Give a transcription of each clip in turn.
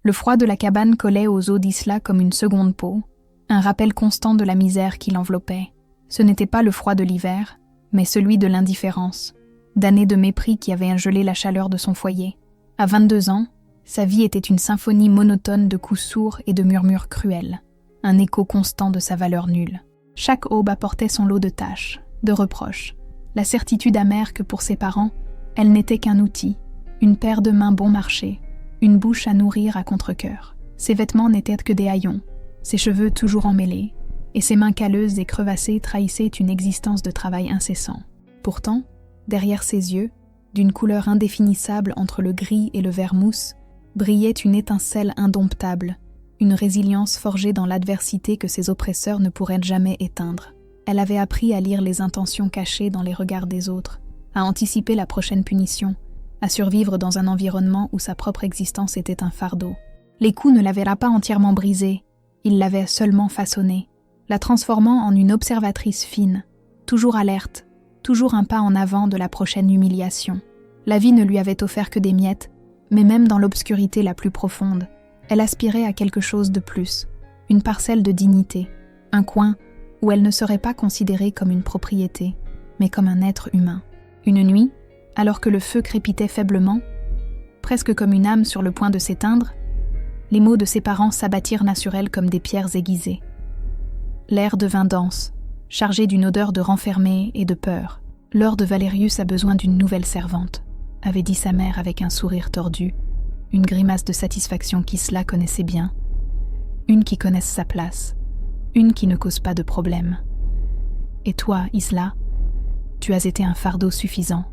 Le froid de la cabane collait aux os d'Isla comme une seconde peau, un rappel constant de la misère qui l'enveloppait. Ce n'était pas le froid de l'hiver, mais celui de l'indifférence, d'années de mépris qui avaient gelé la chaleur de son foyer. À 22 ans, sa vie était une symphonie monotone de coups sourds et de murmures cruels, un écho constant de sa valeur nulle. Chaque aube apportait son lot de tâches, de reproches, la certitude amère que pour ses parents, elle n'était qu'un outil, une paire de mains bon marché, une bouche à nourrir à contre-cœur. Ses vêtements n'étaient que des haillons, ses cheveux toujours emmêlés, et ses mains calleuses et crevassées trahissaient une existence de travail incessant. Pourtant, derrière ses yeux, d'une couleur indéfinissable entre le gris et le vert mousse, brillait une étincelle indomptable, une résilience forgée dans l'adversité que ses oppresseurs ne pourraient jamais éteindre. Elle avait appris à lire les intentions cachées dans les regards des autres, à anticiper la prochaine punition, à survivre dans un environnement où sa propre existence était un fardeau. Les coups ne l'avaient pas entièrement brisée, ils l'avaient seulement façonnée, la transformant en une observatrice fine, toujours alerte, toujours un pas en avant de la prochaine humiliation. La vie ne lui avait offert que des miettes, mais même dans l'obscurité la plus profonde, elle aspirait à quelque chose de plus, une parcelle de dignité, un coin où elle ne serait pas considérée comme une propriété, mais comme un être humain. Une nuit, alors que le feu crépitait faiblement, presque comme une âme sur le point de s'éteindre, les mots de ses parents s'abattirent naturels comme des pierres aiguisées. L'air devint dense, chargé d'une odeur de renfermé et de peur. « Lord Valerius a besoin d'une nouvelle servante », avait dit sa mère avec un sourire tordu, une grimace de satisfaction qu'Isla connaissait bien. Une qui connaisse sa place, une qui ne cause pas de problème. Et toi, Isla, tu as été un fardeau suffisant.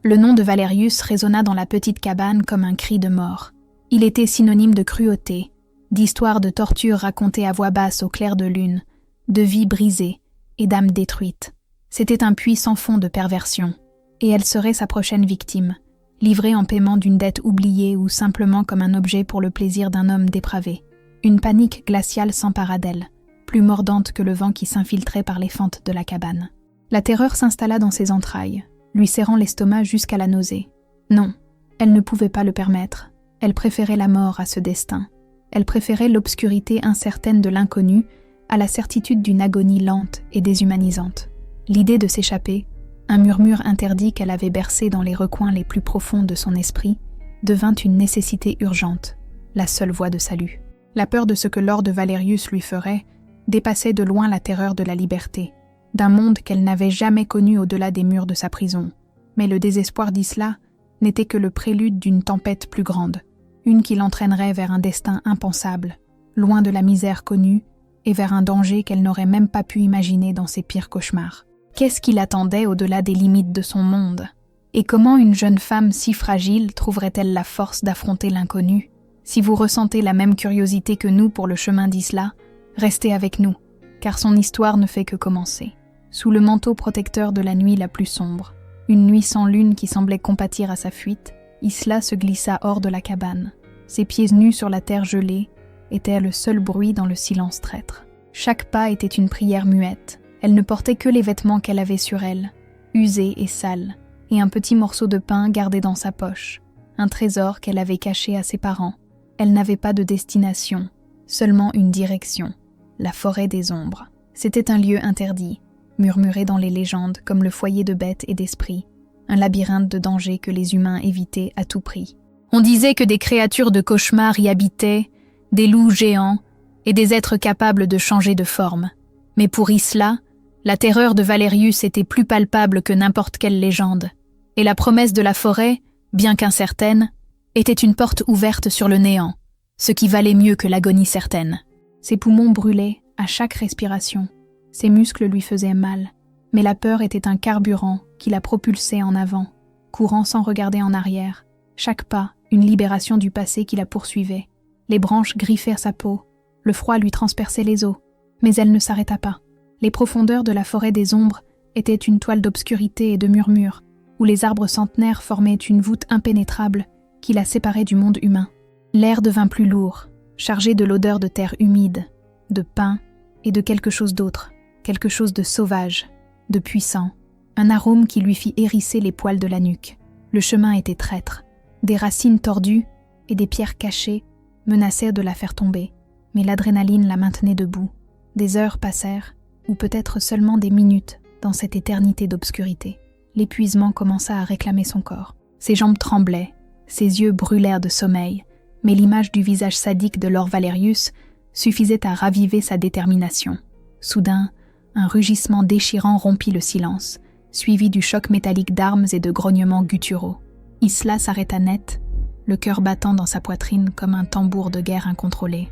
Le nom de Valerius résonna dans la petite cabane comme un cri de mort. Il était synonyme de cruauté, d'histoires de torture racontées à voix basse au clair de lune, de vie brisée et d'âme détruite. C'était un puits sans fond de perversion, et elle serait sa prochaine victime, livrée en paiement d'une dette oubliée ou simplement comme un objet pour le plaisir d'un homme dépravé. Une panique glaciale s'empara d'elle, plus mordante que le vent qui s'infiltrait par les fentes de la cabane. La terreur s'installa dans ses entrailles, lui serrant l'estomac jusqu'à la nausée. Non, elle ne pouvait pas le permettre. Elle préférait la mort à ce destin. Elle préférait l'obscurité incertaine de l'inconnu à la certitude d'une agonie lente et déshumanisante. L'idée de s'échapper, un murmure interdit qu'elle avait bercé dans les recoins les plus profonds de son esprit, devint une nécessité urgente, la seule voie de salut. La peur de ce que Lord Valerius lui ferait dépassait de loin la terreur de la liberté, d'un monde qu'elle n'avait jamais connu au-delà des murs de sa prison. Mais le désespoir d'Isla n'était que le prélude d'une tempête plus grande, une qui l'entraînerait vers un destin impensable, loin de la misère connue, et vers un danger qu'elle n'aurait même pas pu imaginer dans ses pires cauchemars. Qu'est-ce qui l'attendait au-delà des limites de son monde? Et comment une jeune femme si fragile trouverait-elle la force d'affronter l'inconnu? Si vous ressentez la même curiosité que nous pour le chemin d'Isla, restez avec nous, car son histoire ne fait que commencer. Sous le manteau protecteur de la nuit la plus sombre, une nuit sans lune qui semblait compatir à sa fuite, Isla se glissa hors de la cabane. Ses pieds nus sur la terre gelée étaient le seul bruit dans le silence traître. Chaque pas était une prière muette. Elle ne portait que les vêtements qu'elle avait sur elle, usés et sales, et un petit morceau de pain gardé dans sa poche, un trésor qu'elle avait caché à ses parents. Elle n'avait pas de destination, seulement une direction, la forêt des ombres. C'était un lieu interdit, murmuré dans les légendes comme le foyer de bêtes et d'esprits, un labyrinthe de dangers que les humains évitaient à tout prix. On disait que des créatures de cauchemar y habitaient, des loups géants et des êtres capables de changer de forme. Mais pour Isla, la terreur de Valerius était plus palpable que n'importe quelle légende, et la promesse de la forêt, bien qu'incertaine, était une porte ouverte sur le néant, ce qui valait mieux que l'agonie certaine. Ses poumons brûlaient à chaque respiration, ses muscles lui faisaient mal, mais la peur était un carburant qui la propulsait en avant, courant sans regarder en arrière, chaque pas une libération du passé qui la poursuivait. Les branches griffaient sa peau, le froid lui transperçait les os, mais elle ne s'arrêta pas. Les profondeurs de la forêt des ombres étaient une toile d'obscurité et de murmures, où les arbres centenaires formaient une voûte impénétrable qui la séparait du monde humain. L'air devint plus lourd, chargé de l'odeur de terre humide, de pin et de quelque chose d'autre, quelque chose de sauvage, de puissant, un arôme qui lui fit hérisser les poils de la nuque. Le chemin était traître, des racines tordues et des pierres cachées menaçait de la faire tomber, mais l'adrénaline la maintenait debout. Des heures passèrent, ou peut-être seulement des minutes, dans cette éternité d'obscurité. L'épuisement commença à réclamer son corps. Ses jambes tremblaient, ses yeux brûlèrent de sommeil, mais l'image du visage sadique de Lord Valerius suffisait à raviver sa détermination. Soudain, un rugissement déchirant rompit le silence, suivi du choc métallique d'armes et de grognements gutturaux. Isla s'arrêta net, le cœur battant dans sa poitrine comme un tambour de guerre incontrôlé.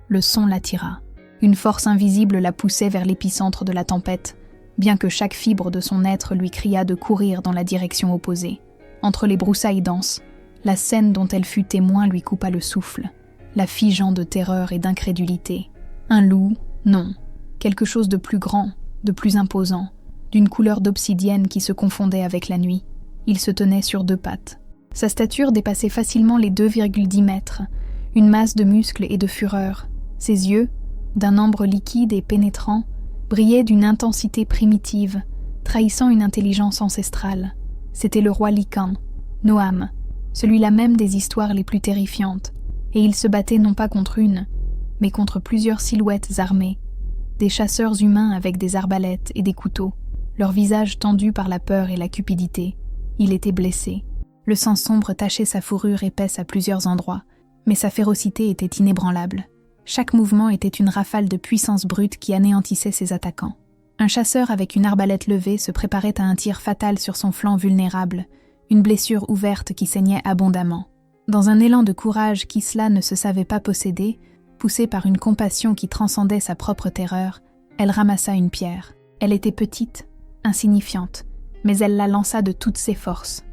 Le son l'attira. Une force invisible la poussait vers l'épicentre de la tempête, bien que chaque fibre de son être lui criât de courir dans la direction opposée. Entre les broussailles denses, la scène dont elle fut témoin lui coupa le souffle, la figeant de terreur et d'incrédulité. Un loup, non. Quelque chose de plus grand, de plus imposant, d'une couleur d'obsidienne qui se confondait avec la nuit. Il se tenait sur 2 pattes. Sa stature dépassait facilement les 2,10 mètres, une masse de muscles et de fureur. Ses yeux, d'un ambre liquide et pénétrant, brillaient d'une intensité primitive, trahissant une intelligence ancestrale. C'était le roi Lycan, Noam, celui-là même des histoires les plus terrifiantes, et il se battait non pas contre une, mais contre plusieurs silhouettes armées, des chasseurs humains avec des arbalètes et des couteaux, leurs visages tendus par la peur et la cupidité. Il était blessé. Le sang sombre tachait sa fourrure épaisse à plusieurs endroits, mais sa férocité était inébranlable. Chaque mouvement était une rafale de puissance brute qui anéantissait ses attaquants. Un chasseur avec une arbalète levée se préparait à un tir fatal sur son flanc vulnérable, une blessure ouverte qui saignait abondamment. Dans un élan de courage qu'Isla ne se savait pas posséder, poussée par une compassion qui transcendait sa propre terreur, elle ramassa une pierre. Elle était petite, insignifiante, mais elle la lança de toutes ses forces.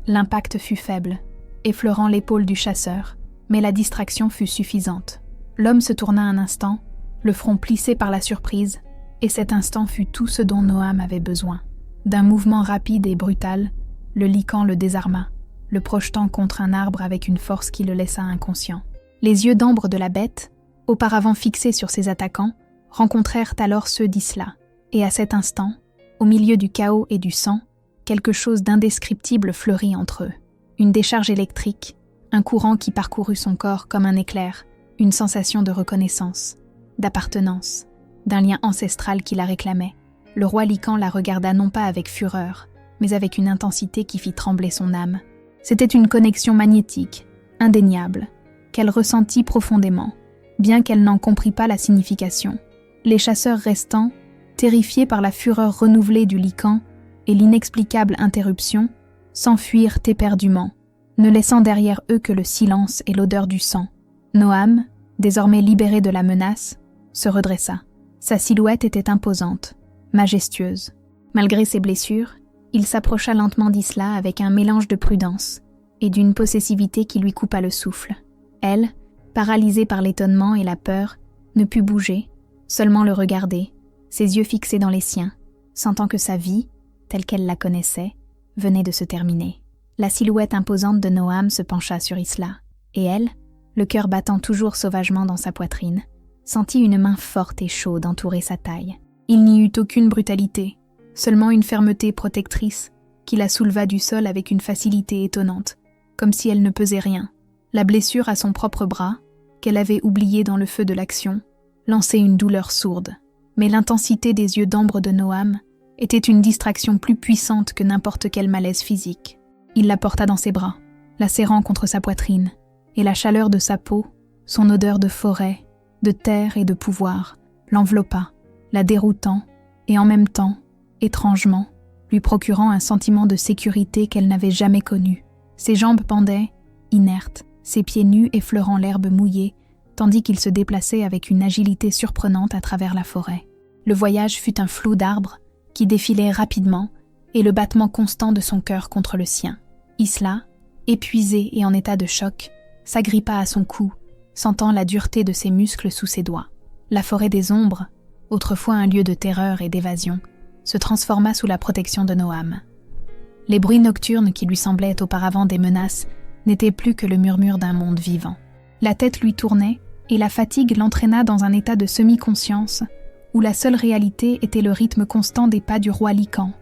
L'impact fut faible, effleurant l'épaule du chasseur, mais la distraction fut suffisante. L'homme se tourna un instant, le front plissé par la surprise, et cet instant fut tout ce dont Noam avait besoin. D'un mouvement rapide et brutal, le Lycan le désarma, le projetant contre un arbre avec une force qui le laissa inconscient. Les yeux d'ambre de la bête, auparavant fixés sur ses attaquants, rencontrèrent alors ceux d'Isla, et à cet instant, au milieu du chaos et du sang, quelque chose d'indescriptible fleurit entre eux. Une décharge électrique, un courant qui parcourut son corps comme un éclair, une sensation de reconnaissance, d'appartenance, d'un lien ancestral qui la réclamait. Le roi Lycan la regarda non pas avec fureur, mais avec une intensité qui fit trembler son âme. C'était une connexion magnétique, indéniable, qu'elle ressentit profondément, bien qu'elle n'en comprit pas la signification. Les chasseurs restants, terrifiés par la fureur renouvelée du Lycan et l'inexplicable interruption, s'enfuirent éperdument, ne laissant derrière eux que le silence et l'odeur du sang. Noam, désormais libéré de la menace, se redressa. Sa silhouette était imposante, majestueuse. Malgré ses blessures, il s'approcha lentement d'Isla avec un mélange de prudence et d'une possessivité qui lui coupa le souffle. Elle, paralysée par l'étonnement et la peur, ne put bouger, seulement le regarder, ses yeux fixés dans les siens, sentant que sa vie, telle qu'elle la connaissait, venait de se terminer. La silhouette imposante de Noam se pencha sur Isla, et elle, le cœur battant toujours sauvagement dans sa poitrine, sentit une main forte et chaude entourer sa taille. Il n'y eut aucune brutalité, seulement une fermeté protectrice qui la souleva du sol avec une facilité étonnante, comme si elle ne pesait rien. La blessure à son propre bras, qu'elle avait oubliée dans le feu de l'action, lançait une douleur sourde. Mais l'intensité des yeux d'ambre de Noam était une distraction plus puissante que n'importe quel malaise physique. Il la porta dans ses bras, la serrant contre sa poitrine, et la chaleur de sa peau, son odeur de forêt, de terre et de pouvoir, l'enveloppa, la déroutant, et en même temps, étrangement, lui procurant un sentiment de sécurité qu'elle n'avait jamais connu. Ses jambes pendaient, inertes, ses pieds nus effleurant l'herbe mouillée, tandis qu'il se déplaçait avec une agilité surprenante à travers la forêt. Le voyage fut un flot d'arbres qui défilaient rapidement et le battement constant de son cœur contre le sien. Isla, épuisée et en état de choc, s'agrippa à son cou, sentant la dureté de ses muscles sous ses doigts. La forêt des ombres, autrefois un lieu de terreur et d'évasion, se transforma sous la protection de Noam. Les bruits nocturnes qui lui semblaient auparavant des menaces n'étaient plus que le murmure d'un monde vivant. La tête lui tournait et la fatigue l'entraîna dans un état de semi-conscience où la seule réalité était le rythme constant des pas du roi Lycan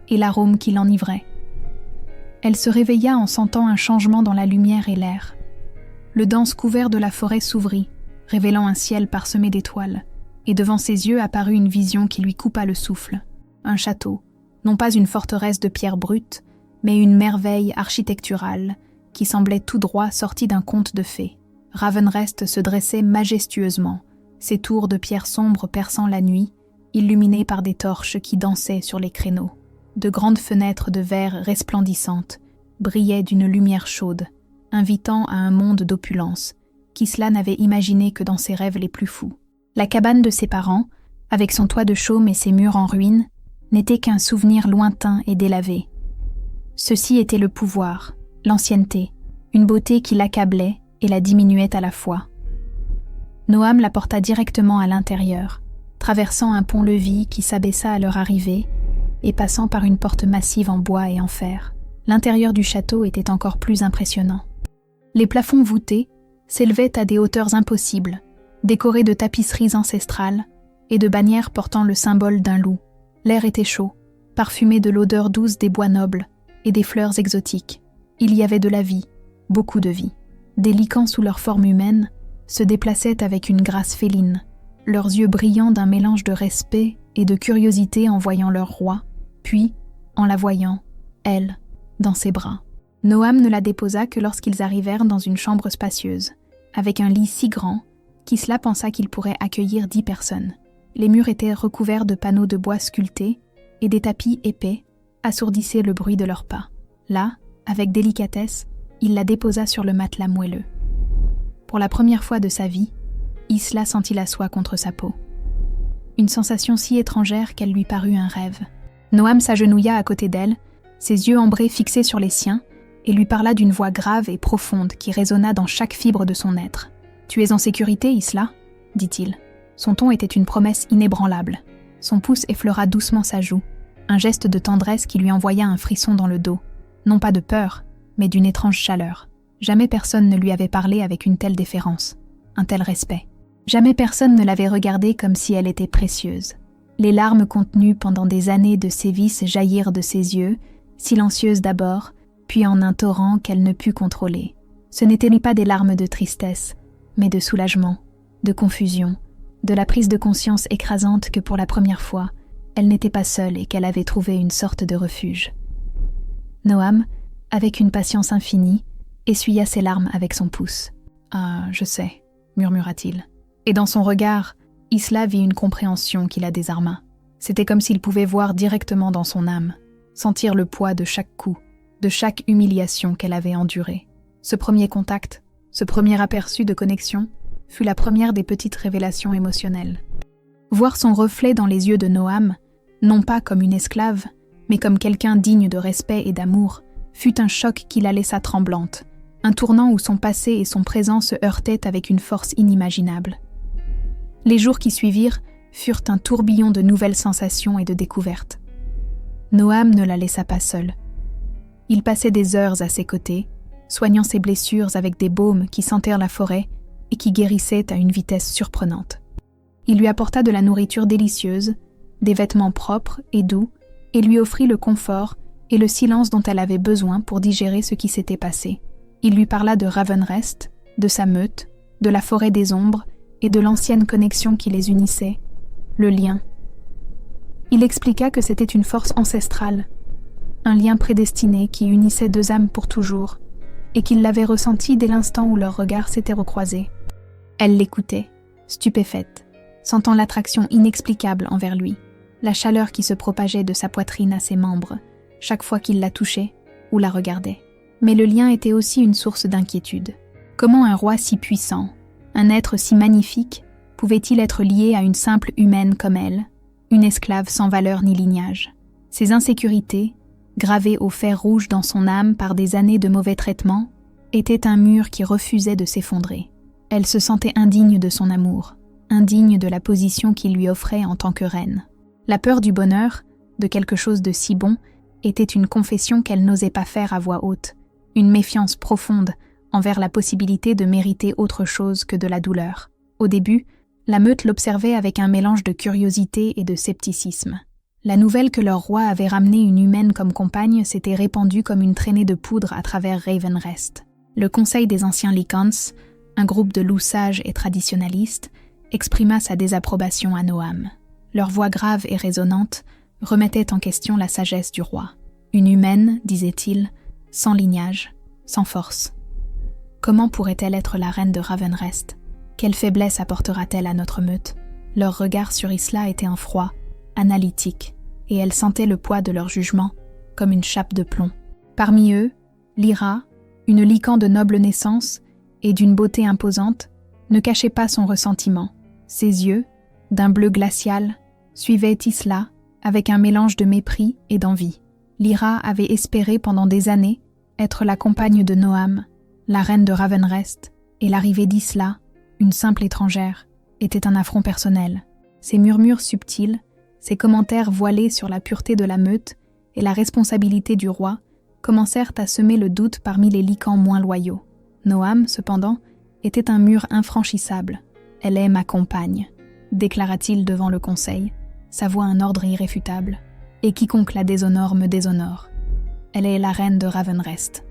et l'arôme qui l'enivrait. Elle se réveilla en sentant un changement dans la lumière et l'air. Le dense couvert de la forêt s'ouvrit, révélant un ciel parsemé d'étoiles, et devant ses yeux apparut une vision qui lui coupa le souffle. Un château, non pas une forteresse de pierre brute, mais une merveille architecturale qui semblait tout droit sortie d'un conte de fées. Ravenrest se dressait majestueusement, ses tours de pierre sombre perçant la nuit, illuminées par des torches qui dansaient sur les créneaux. De grandes fenêtres de verre resplendissantes brillaient d'une lumière chaude, invitant à un monde d'opulence qu'Isla n'avait imaginé que dans ses rêves les plus fous. La cabane de ses parents, avec son toit de chaume et ses murs en ruine, n'était qu'un souvenir lointain et délavé. Ceci était le pouvoir, l'ancienneté, une beauté qui l'accablait et la diminuait à la fois. Noam la porta directement à l'intérieur, traversant un pont-levis qui s'abaissa à leur arrivée et passant par une porte massive en bois et en fer. L'intérieur du château était encore plus impressionnant. Les plafonds voûtés s'élevaient à des hauteurs impossibles, décorés de tapisseries ancestrales et de bannières portant le symbole d'un loup. L'air était chaud, parfumé de l'odeur douce des bois nobles et des fleurs exotiques. Il y avait de la vie, beaucoup de vie. Des licans sous leur forme humaine se déplaçaient avec une grâce féline, leurs yeux brillant d'un mélange de respect et de curiosité en voyant leur roi, puis, en la voyant, elle, dans ses bras. Noam ne la déposa que lorsqu'ils arrivèrent dans une chambre spacieuse, avec un lit si grand qu'Isla pensa qu'il pourrait accueillir 10 personnes. Les murs étaient recouverts de panneaux de bois sculptés et des tapis épais assourdissaient le bruit de leurs pas. Là, avec délicatesse, il la déposa sur le matelas moelleux. Pour la première fois de sa vie, Isla sentit la soie contre sa peau. Une sensation si étrangère qu'elle lui parut un rêve. Noam s'agenouilla à côté d'elle, ses yeux ambrés fixés sur les siens, et lui parla d'une voix grave et profonde qui résonna dans chaque fibre de son être. « Tu es en sécurité, Isla ?» dit-il. Son ton était une promesse inébranlable. Son pouce effleura doucement sa joue, un geste de tendresse qui lui envoya un frisson dans le dos. Non pas de peur, mais d'une étrange chaleur. Jamais personne ne lui avait parlé avec une telle déférence, un tel respect. Jamais personne ne l'avait regardée comme si elle était précieuse. Les larmes contenues pendant des années de sévices jaillirent de ses yeux, silencieuses d'abord, puis en un torrent qu'elle ne put contrôler. Ce n'étaient pas des larmes de tristesse, mais de soulagement, de confusion, de la prise de conscience écrasante que pour la première fois, elle n'était pas seule et qu'elle avait trouvé une sorte de refuge. Noam, avec une patience infinie, essuya ses larmes avec son pouce. « Ah, je sais », murmura-t-il. Et dans son regard, Isla vit une compréhension qui la désarma. C'était comme s'il pouvait voir directement dans son âme, sentir le poids de chaque coup, de chaque humiliation qu'elle avait endurée. Ce premier contact, ce premier aperçu de connexion, fut la première des petites révélations émotionnelles. Voir son reflet dans les yeux de Noam, non pas comme une esclave, mais comme quelqu'un digne de respect et d'amour, fut un choc qui la laissa tremblante, un tournant où son passé et son présent se heurtaient avec une force inimaginable. Les jours qui suivirent furent un tourbillon de nouvelles sensations et de découvertes. Noam ne la laissa pas seule. Il passait des heures à ses côtés, soignant ses blessures avec des baumes qui sentèrent la forêt et qui guérissaient à une vitesse surprenante. Il lui apporta de la nourriture délicieuse, des vêtements propres et doux, et lui offrit le confort et le silence dont elle avait besoin pour digérer ce qui s'était passé. Il lui parla de Ravenrest, de sa meute, de la forêt des ombres et de l'ancienne connexion qui les unissait, le lien. Il expliqua que c'était une force ancestrale, un lien prédestiné qui unissait 2 âmes pour toujours, et qu'il l'avait ressenti dès l'instant où leurs regards s'étaient recroisés. Elle l'écoutait, stupéfaite, sentant l'attraction inexplicable envers lui, la chaleur qui se propageait de sa poitrine à ses membres, chaque fois qu'il la touchait ou la regardait. Mais le lien était aussi une source d'inquiétude. Comment un roi si puissant, un être si magnifique, pouvait-il être lié à une simple humaine comme elle, une esclave sans valeur ni lignage? Ces insécurités, gravées au fer rouge dans son âme par des années de mauvais traitements, étaient un mur qui refusait de s'effondrer. Elle se sentait indigne de son amour, indigne de la position qu'il lui offrait en tant que reine. La peur du bonheur, de quelque chose de si bon, était une confession qu'elle n'osait pas faire à voix haute, une méfiance profonde envers la possibilité de mériter autre chose que de la douleur. Au début, la meute l'observait avec un mélange de curiosité et de scepticisme. La nouvelle que leur roi avait ramené une humaine comme compagne s'était répandue comme une traînée de poudre à travers Ravenrest. Le Conseil des anciens Lycans, un groupe de loups sages et traditionnalistes, exprima sa désapprobation à Noam. Leur voix grave et résonnante remettait en question la sagesse du roi. Une humaine, disait-il, sans lignage, sans force. Comment pourrait-elle être la reine de Ravenrest? Quelle faiblesse apportera-t-elle à notre meute? Leur regard sur Isla était un froid, analytique, et elle sentait le poids de leur jugement comme une chape de plomb. Parmi eux, Lyra, une Lycan de noble naissance et d'une beauté imposante, ne cachait pas son ressentiment. Ses yeux, d'un bleu glacial, suivaient Isla avec un mélange de mépris et d'envie. Lyra avait espéré pendant des années être la compagne de Noam, la reine de Ravenrest, et l'arrivée d'Isla, une simple étrangère, était un affront personnel. Ses murmures subtils, ses commentaires voilés sur la pureté de la meute et la responsabilité du roi commencèrent à semer le doute parmi les Lycans moins loyaux. Noam, cependant, était un mur infranchissable. « Elle est ma compagne », déclara-t-il devant le conseil, sa voix un ordre irréfutable. « Et quiconque la déshonore me déshonore. Elle est la reine de Ravenrest. »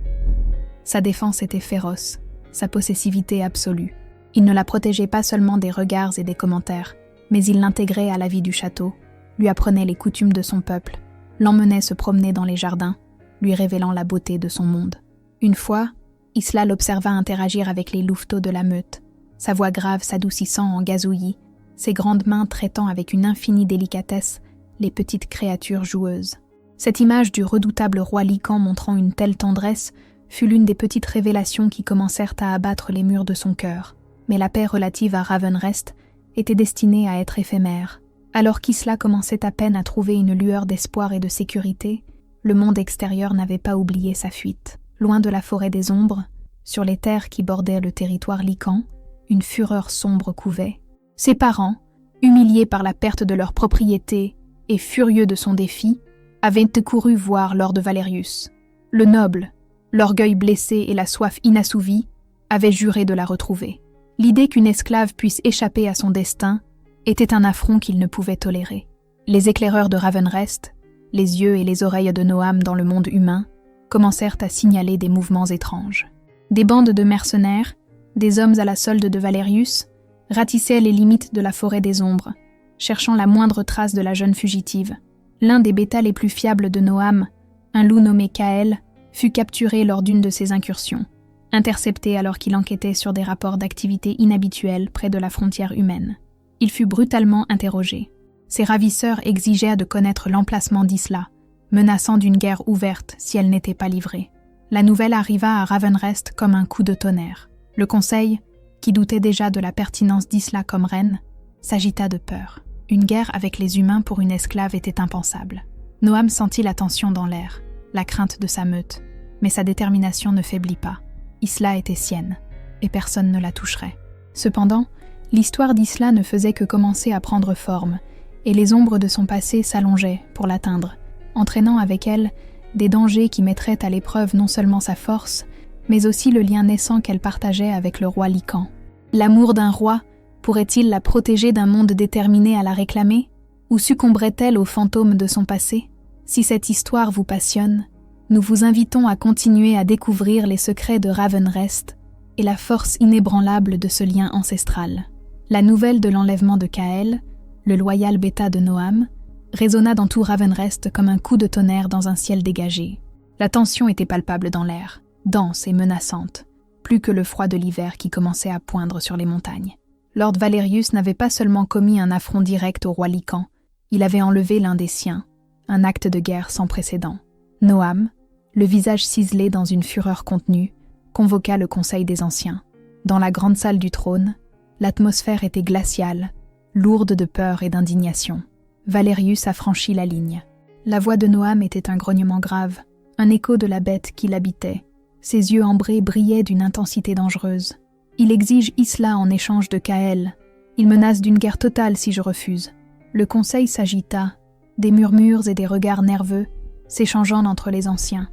Sa défense était féroce, sa possessivité absolue. Il ne la protégeait pas seulement des regards et des commentaires, mais il l'intégrait à la vie du château, lui apprenait les coutumes de son peuple, l'emmenait se promener dans les jardins, lui révélant la beauté de son monde. Une fois, Isla l'observa interagir avec les louveteaux de la meute, sa voix grave s'adoucissant en gazouillis, ses grandes mains traitant avec une infinie délicatesse les petites créatures joueuses. Cette image du redoutable roi Lycan montrant une telle tendresse fut l'une des petites révélations qui commencèrent à abattre les murs de son cœur. Mais la paix relative à Ravenrest était destinée à être éphémère. Alors qu'Isla commençait à peine à trouver une lueur d'espoir et de sécurité, le monde extérieur n'avait pas oublié sa fuite. Loin de la forêt des ombres, sur les terres qui bordaient le territoire Lycan, une fureur sombre couvait. Ses parents, humiliés par la perte de leur propriété et furieux de son défi, avaient couru voir Lord Valerius. Le noble, l'orgueil blessé et la soif inassouvie, avaient juré de la retrouver. L'idée qu'une esclave puisse échapper à son destin était un affront qu'il ne pouvait tolérer. Les éclaireurs de Ravenrest, les yeux et les oreilles de Noam dans le monde humain, commencèrent à signaler des mouvements étranges. Des bandes de mercenaires, des hommes à la solde de Valerius, ratissaient les limites de la forêt des ombres, cherchant la moindre trace de la jeune fugitive. L'un des bêtas les plus fiables de Noam, un loup nommé Kael, fut capturé lors d'une de ces incursions, intercepté alors qu'il enquêtait sur des rapports d'activité inhabituels près de la frontière humaine. Il fut brutalement interrogé. Ses ravisseurs exigèrent de connaître l'emplacement d'Isla, menaçant d'une guerre ouverte si elle n'était pas livrée. La nouvelle arriva à Ravenrest comme un coup de tonnerre. Le conseil, qui doutait déjà de la pertinence d'Isla comme reine, s'agita de peur. Une guerre avec les humains pour une esclave était impensable. Noam sentit la tension dans l'air, la crainte de sa meute, mais sa détermination ne faiblit pas. Isla était sienne, et personne ne la toucherait. Cependant, l'histoire d'Isla ne faisait que commencer à prendre forme, et les ombres de son passé s'allongeaient pour l'atteindre, entraînant avec elle des dangers qui mettraient à l'épreuve non seulement sa force, mais aussi le lien naissant qu'elle partageait avec le roi Lycan. L'amour d'un roi pourrait-il la protéger d'un monde déterminé à la réclamer, ou succomberait-elle aux fantômes de son passé? Si cette histoire vous passionne, nous vous invitons à continuer à découvrir les secrets de Ravenrest et la force inébranlable de ce lien ancestral. La nouvelle de l'enlèvement de Kael, le loyal bêta de Noam, résonna dans tout Ravenrest comme un coup de tonnerre dans un ciel dégagé. La tension était palpable dans l'air, dense et menaçante, plus que le froid de l'hiver qui commençait à poindre sur les montagnes. Lord Valerius n'avait pas seulement commis un affront direct au roi Lycan, il avait enlevé l'un des siens, un acte de guerre sans précédent. Noam, le visage ciselé dans une fureur contenue, convoqua le conseil des anciens. Dans la grande salle du trône, l'atmosphère était glaciale, lourde de peur et d'indignation. Valerius a franchi la ligne. La voix de Noam était un grognement grave, un écho de la bête qui l'habitait. Ses yeux ambrés brillaient d'une intensité dangereuse. Il exige Isla en échange de Kael. Il menace d'une guerre totale si je refuse. Le conseil s'agita, des murmures et des regards nerveux s'échangeant entre les anciens.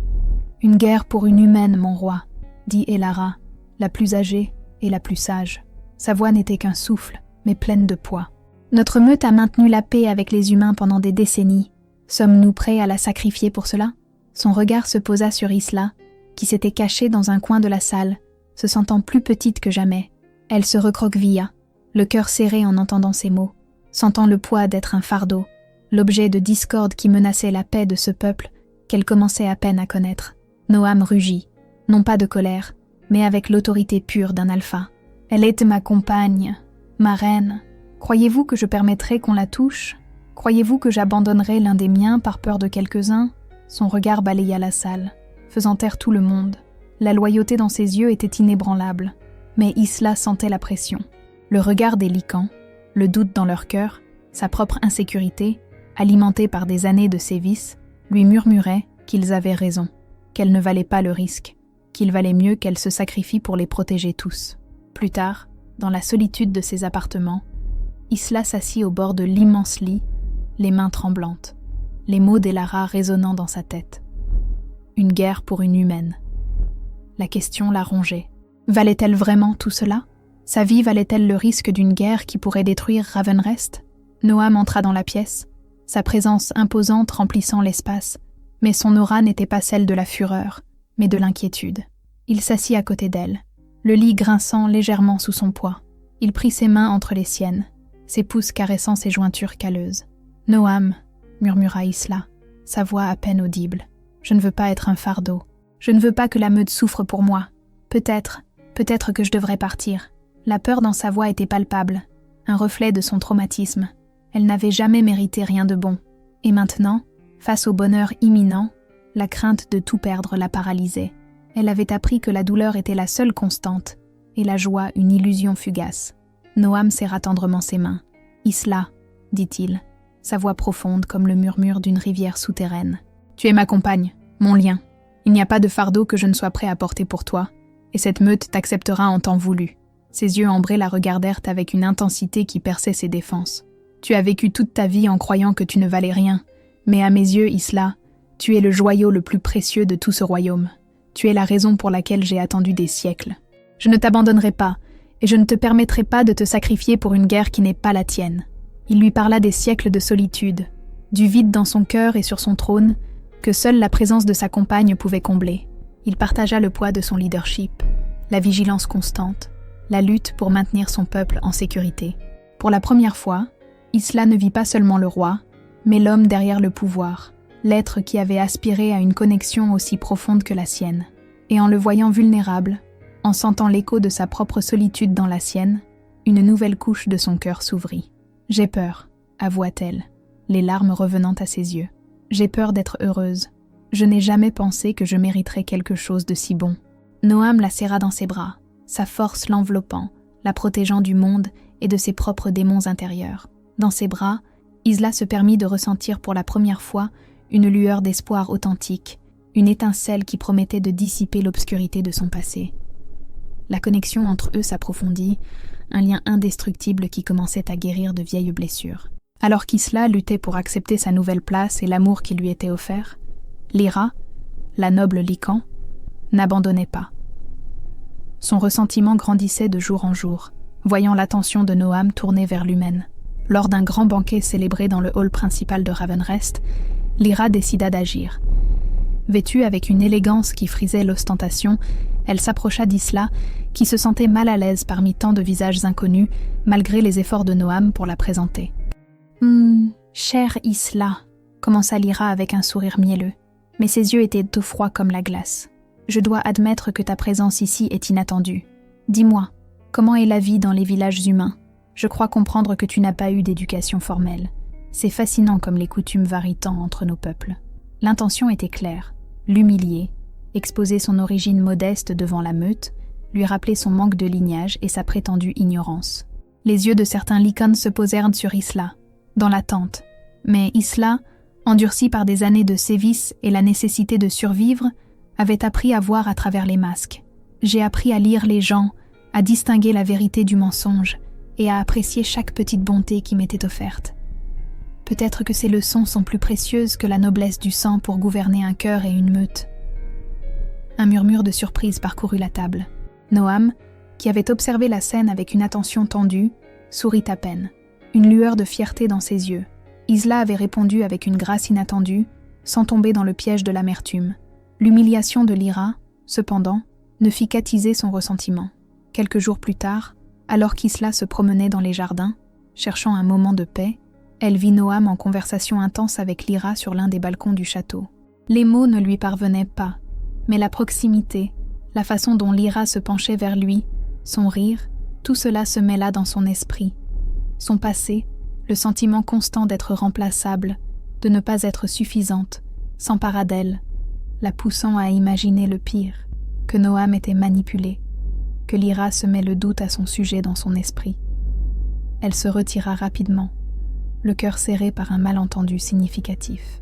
« Une guerre pour une humaine, mon roi », dit Elara, la plus âgée et la plus sage. Sa voix n'était qu'un souffle, mais pleine de poids. « Notre meute a maintenu la paix avec les humains pendant des décennies. Sommes-nous prêts à la sacrifier pour cela ?» Son regard se posa sur Isla, qui s'était cachée dans un coin de la salle, se sentant plus petite que jamais. Elle se recroquevilla, le cœur serré en entendant ces mots, sentant le poids d'être un fardeau, l'objet de discorde qui menaçait la paix de ce peuple qu'elle commençait à peine à connaître. Noam rugit, non pas de colère, mais avec l'autorité pure d'un alpha. « Elle est ma compagne, ma reine. Croyez-vous que je permettrai qu'on la touche ? Croyez-vous que j'abandonnerai l'un des miens par peur de quelques-uns ?» Son regard balaya la salle, faisant taire tout le monde. La loyauté dans ses yeux était inébranlable, mais Isla sentait la pression. Le regard des Lycans, le doute dans leur cœur, sa propre insécurité, alimentée par des années de sévices, lui murmuraient qu'ils avaient raison, qu'elle ne valait pas le risque, qu'il valait mieux qu'elle se sacrifie pour les protéger tous. Plus tard, dans la solitude de ses appartements, Isla s'assit au bord de l'immense lit, les mains tremblantes, les mots d'Elara résonnant dans sa tête. Une guerre pour une humaine. La question la rongeait. Valait-elle vraiment tout cela ? Sa vie valait-elle le risque d'une guerre qui pourrait détruire Ravenrest ? Noam entra dans la pièce, sa présence imposante remplissant l'espace, mais son aura n'était pas celle de la fureur, mais de l'inquiétude. Il s'assit à côté d'elle, le lit grinçant légèrement sous son poids. Il prit ses mains entre les siennes, ses pouces caressant ses jointures calleuses. « Noam », murmura Isla, sa voix à peine audible. « Je ne veux pas être un fardeau. Je ne veux pas que la meute souffre pour moi. Peut-être que je devrais partir. » La peur dans sa voix était palpable, un reflet de son traumatisme. Elle n'avait jamais mérité rien de bon. Et maintenant, face au bonheur imminent, la crainte de tout perdre la paralysait. Elle avait appris que la douleur était la seule constante, et la joie une illusion fugace. Noam serra tendrement ses mains. « Isla », dit-il, sa voix profonde comme le murmure d'une rivière souterraine. « Tu es ma compagne, mon lien. Il n'y a pas de fardeau que je ne sois prêt à porter pour toi, et cette meute t'acceptera en temps voulu. » Ses yeux ambrés la regardèrent avec une intensité qui perçait ses défenses. « Tu as vécu toute ta vie en croyant que tu ne valais rien, mais à mes yeux, Isla, tu es le joyau le plus précieux de tout ce royaume. Tu es la raison pour laquelle j'ai attendu des siècles. Je ne t'abandonnerai pas, et je ne te permettrai pas de te sacrifier pour une guerre qui n'est pas la tienne. » Il lui parla des siècles de solitude, du vide dans son cœur et sur son trône, que seule la présence de sa compagne pouvait combler. Il partagea le poids de son leadership, la vigilance constante, la lutte pour maintenir son peuple en sécurité. Pour la première fois, Isla ne vit pas seulement le roi, mais l'homme derrière le pouvoir, l'être qui avait aspiré à une connexion aussi profonde que la sienne. Et en le voyant vulnérable, en sentant l'écho de sa propre solitude dans la sienne, une nouvelle couche de son cœur s'ouvrit. « J'ai peur », avoua-t-elle, les larmes revenant à ses yeux. « J'ai peur d'être heureuse. Je n'ai jamais pensé que je mériterais quelque chose de si bon. » Noam la serra dans ses bras, sa force l'enveloppant, la protégeant du monde et de ses propres démons intérieurs. Dans ses bras, Isla se permit de ressentir pour la première fois une lueur d'espoir authentique, une étincelle qui promettait de dissiper l'obscurité de son passé. La connexion entre eux s'approfondit, un lien indestructible qui commençait à guérir de vieilles blessures. Alors qu'Isla luttait pour accepter sa nouvelle place et l'amour qui lui était offert, Lyra, la noble Lycan, n'abandonnait pas. Son ressentiment grandissait de jour en jour, voyant l'attention de Noam tournée vers l'humaine. Lors d'un grand banquet célébré dans le hall principal de Ravenrest, Lyra décida d'agir. Vêtue avec une élégance qui frisait l'ostentation, elle s'approcha d'Isla, qui se sentait mal à l'aise parmi tant de visages inconnus, malgré les efforts de Noam pour la présenter. « Chère Isla », commença Lyra avec un sourire mielleux, mais ses yeux étaient tout froids comme la glace. « Je dois admettre que ta présence ici est inattendue. Dis-moi, comment est la vie dans les villages humains ? Je crois comprendre que tu n'as pas eu d'éducation formelle. C'est fascinant comme les coutumes varient tant entre nos peuples. » L'intention était claire, l'humilier, exposer son origine modeste devant la meute, lui rappeler son manque de lignage et sa prétendue ignorance. Les yeux de certains Lycans se posèrent sur Isla, dans l'attente, mais Isla, endurcie par des années de sévices et la nécessité de survivre, avait appris à voir à travers les masques. J'ai appris à lire les gens, à distinguer la vérité du mensonge et à apprécier chaque petite bonté qui m'était offerte. Peut-être que ces leçons sont plus précieuses que la noblesse du sang pour gouverner un cœur et une meute. Un murmure de surprise parcourut la table. Noam, qui avait observé la scène avec une attention tendue, sourit à peine, une lueur de fierté dans ses yeux. Isla avait répondu avec une grâce inattendue, sans tomber dans le piège de l'amertume. L'humiliation de Lyra, cependant, ne fit qu'attiser son ressentiment. Quelques jours plus tard, alors qu'Isla se promenait dans les jardins, cherchant un moment de paix, elle vit Noam en conversation intense avec Lyra sur l'un des balcons du château. Les mots ne lui parvenaient pas, mais la proximité, la façon dont Lyra se penchait vers lui, son rire, tout cela se mêla dans son esprit. Son passé, le sentiment constant d'être remplaçable, de ne pas être suffisante, s'empara d'elle, la poussant à imaginer le pire, que Noam était manipulé, que Lyra semait le doute à son sujet dans son esprit. Elle se retira rapidement, le cœur serré par un malentendu significatif.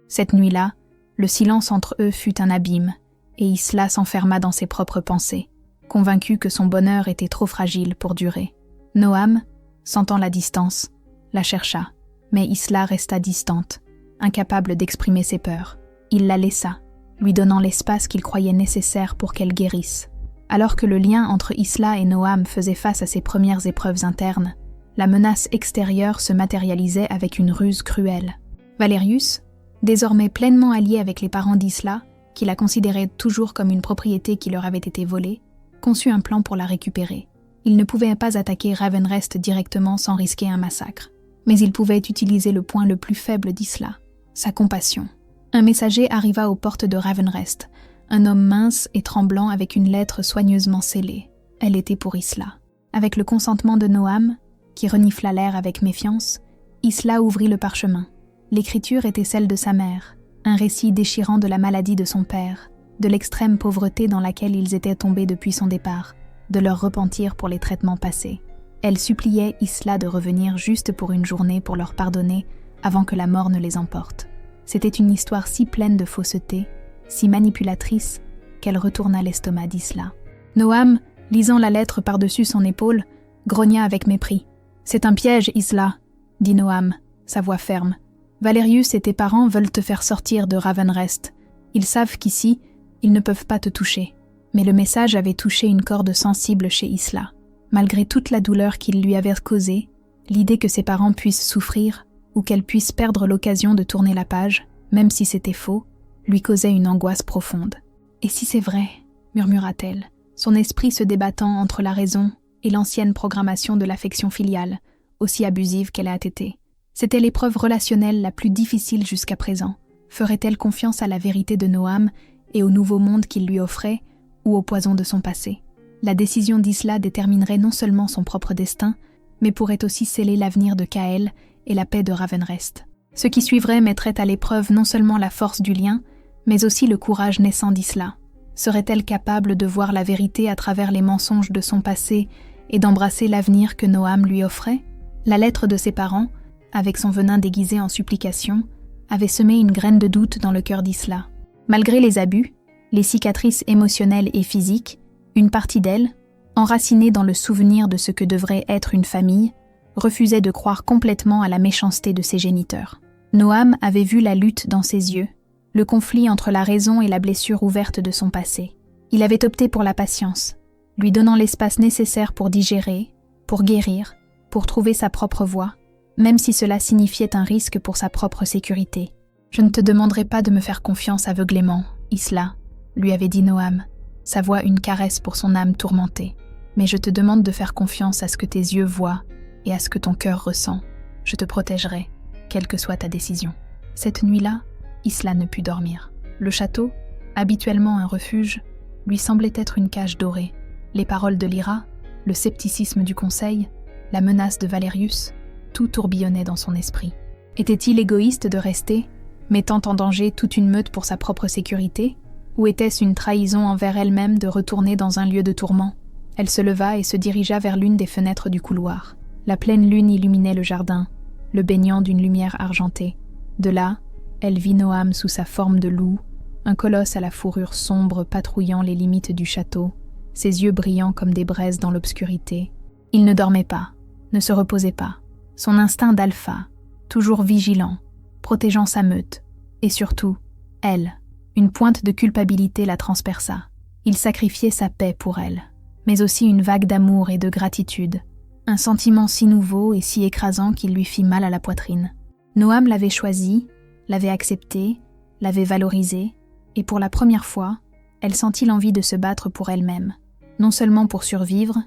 Cette nuit-là, le silence entre eux fut un abîme, et Isla s'enferma dans ses propres pensées, convaincu que son bonheur était trop fragile pour durer. Noam, sentant la distance, la chercha, mais Isla resta distante, incapable d'exprimer ses peurs. Il la laissa, lui donnant l'espace qu'il croyait nécessaire pour qu'elle guérisse. Alors que le lien entre Isla et Noam faisait face à ses premières épreuves internes, la menace extérieure se matérialisait avec une ruse cruelle. Valerius, désormais pleinement allié avec les parents d'Isla, qui la considéraient toujours comme une propriété qui leur avait été volée, conçut un plan pour la récupérer. Il ne pouvait pas attaquer Ravenrest directement sans risquer un massacre, mais il pouvait utiliser le point le plus faible d'Isla, sa compassion. Un messager arriva aux portes de Ravenrest, un homme mince et tremblant avec une lettre soigneusement scellée. Elle était pour Isla. Avec le consentement de Noam, qui renifla l'air avec méfiance, Isla ouvrit le parchemin. L'écriture était celle de sa mère, un récit déchirant de la maladie de son père, de l'extrême pauvreté dans laquelle ils étaient tombés depuis son départ, de leur repentir pour les traitements passés. Elle suppliait Isla de revenir juste pour une journée pour leur pardonner avant que la mort ne les emporte. C'était une histoire si pleine de fausseté, si manipulatrice, qu'elle retourna l'estomac d'Isla. Noam, lisant la lettre par-dessus son épaule, grogna avec mépris. « C'est un piège, Isla, » dit Noam, sa voix ferme. « Valerius et tes parents veulent te faire sortir de Ravenrest. Ils savent qu'ici, ils ne peuvent pas te toucher. » Mais le message avait touché une corde sensible chez Isla. Malgré toute la douleur qu'il lui avait causée, l'idée que ses parents puissent souffrir ou qu'elle puisse perdre l'occasion de tourner la page, même si c'était faux, lui causait une angoisse profonde. « Et si c'est vrai ?» murmura-t-elle, son esprit se débattant entre la raison et l'ancienne programmation de l'affection filiale, aussi abusive qu'elle a été. C'était l'épreuve relationnelle la plus difficile jusqu'à présent. Ferait-elle confiance à la vérité de Noam et au nouveau monde qu'il lui offrait, ou au poison de son passé? La décision d'Isla déterminerait non seulement son propre destin, mais pourrait aussi sceller l'avenir de Kael et la paix de Ravenrest. Ce qui suivrait mettrait à l'épreuve non seulement la force du lien, mais aussi le courage naissant d'Isla. Serait-elle capable de voir la vérité à travers les mensonges de son passé et d'embrasser l'avenir que Noam lui offrait? La lettre de ses parents, avec son venin déguisé en supplication, avait semé une graine de doute dans le cœur d'Isla. Malgré les abus, les cicatrices émotionnelles et physiques, une partie d'elle, enracinée dans le souvenir de ce que devrait être une famille, refusait de croire complètement à la méchanceté de ses géniteurs. Noam avait vu la lutte dans ses yeux, le conflit entre la raison et la blessure ouverte de son passé. Il avait opté pour la patience, lui donnant l'espace nécessaire pour digérer, pour guérir, pour trouver sa propre voie, même si cela signifiait un risque pour sa propre sécurité. « Je ne te demanderai pas de me faire confiance aveuglément, Isla, » lui avait dit Noam, sa voix une caresse pour son âme tourmentée. « Mais je te demande de faire confiance à ce que tes yeux voient et à ce que ton cœur ressent. Je te protégerai, quelle que soit ta décision. » Cette nuit-là, Isla ne put dormir. Le château, habituellement un refuge, lui semblait être une cage dorée. Les paroles de Lyra, le scepticisme du conseil, la menace de Valerius, tout tourbillonnait dans son esprit. Était-il égoïste de rester, mettant en danger toute une meute pour sa propre sécurité, ou était-ce une trahison envers elle-même de retourner dans un lieu de tourment? Elle se leva et se dirigea vers l'une des fenêtres du couloir. La pleine lune illuminait le jardin, le baignant d'une lumière argentée. De là, elle vit Noam sous sa forme de loup, un colosse à la fourrure sombre patrouillant les limites du château, ses yeux brillants comme des braises dans l'obscurité. Il ne dormait pas, ne se reposait pas. Son instinct d'alpha, toujours vigilant, protégeant sa meute, et surtout, elle. Une pointe de culpabilité la transperça. Il sacrifiait sa paix pour elle, mais aussi une vague d'amour et de gratitude, un sentiment si nouveau et si écrasant qu'il lui fit mal à la poitrine. Noam l'avait choisi, l'avait accepté, l'avait valorisé, et pour la première fois, Elle sentit l'envie de se battre pour elle-même, non seulement pour survivre,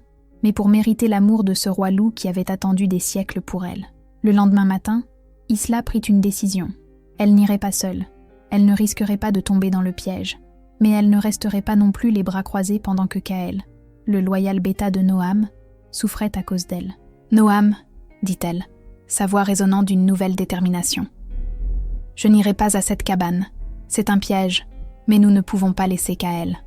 mais pour mériter l'amour de ce roi loup qui avait attendu des siècles pour elle. Le lendemain matin, Isla prit une décision. Elle n'irait pas seule, elle ne risquerait pas de tomber dans le piège, mais elle ne resterait pas non plus les bras croisés pendant que Kaël, le loyal bêta de Noam, souffrait à cause d'elle. « Noam, dit-elle, sa voix résonnant d'une nouvelle détermination. Je n'irai pas à cette cabane. C'est un piège, mais nous ne pouvons pas laisser Kaël. »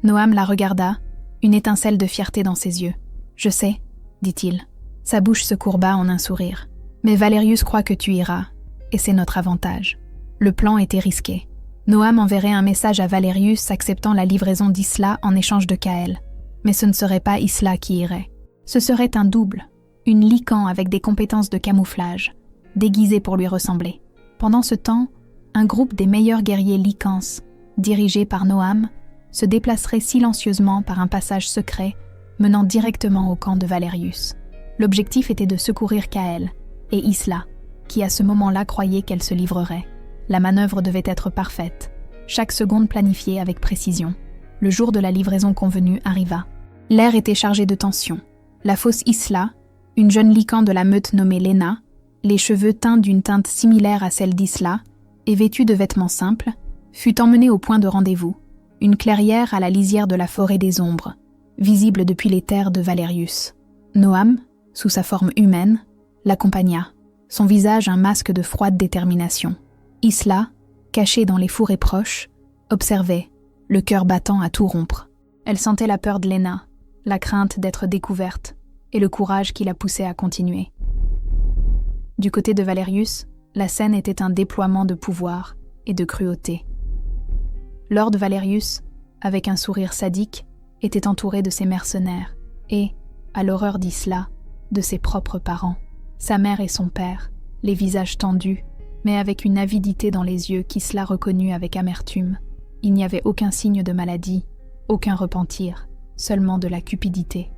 Noam la regarda, une étincelle de fierté dans ses yeux. « Je sais, » dit-il. Sa bouche se courba en un sourire. « Mais Valerius croit que tu iras, et c'est notre avantage. » Le plan était risqué. Noam enverrait un message à Valerius acceptant la livraison d'Isla en échange de Kaël. Mais ce ne serait pas Isla qui irait. Ce serait un double, une lycan avec des compétences de camouflage, déguisée pour lui ressembler. Pendant ce temps, un groupe des meilleurs guerriers lycans, dirigé par Noam, se déplacerait silencieusement par un passage secret menant directement au camp de Valerius. L'objectif était de secourir Kaël et Isla, qui à ce moment-là croyait qu'elle se livrerait. La manœuvre devait être parfaite, chaque seconde planifiée avec précision. Le jour de la livraison convenue arriva. L'air était chargé de tension. La fausse Isla, une jeune lycan de la meute nommée Lena, les cheveux teints d'une teinte similaire à celle d'Isla, et vêtue de vêtements simples, fut emmenée au point de rendez-vous, une clairière à la lisière de la forêt des ombres, visible depuis les terres de Valerius. Noam, sous sa forme humaine, l'accompagna, son visage un masque de froide détermination. Isla, cachée dans les fourrés proches, observait, le cœur battant à tout rompre. Elle sentait la peur de Lena, la crainte d'être découverte, et le courage qui la poussait à continuer. Du côté de Valerius, la scène était un déploiement de pouvoir et de cruauté. Lord Valerius, avec un sourire sadique, était entouré de ses mercenaires et, à l'horreur d'Isla, de ses propres parents, sa mère et son père, les visages tendus, mais avec une avidité dans les yeux qu'Isla reconnut avec amertume. Il n'y avait aucun signe de maladie, aucun repentir, seulement de la cupidité.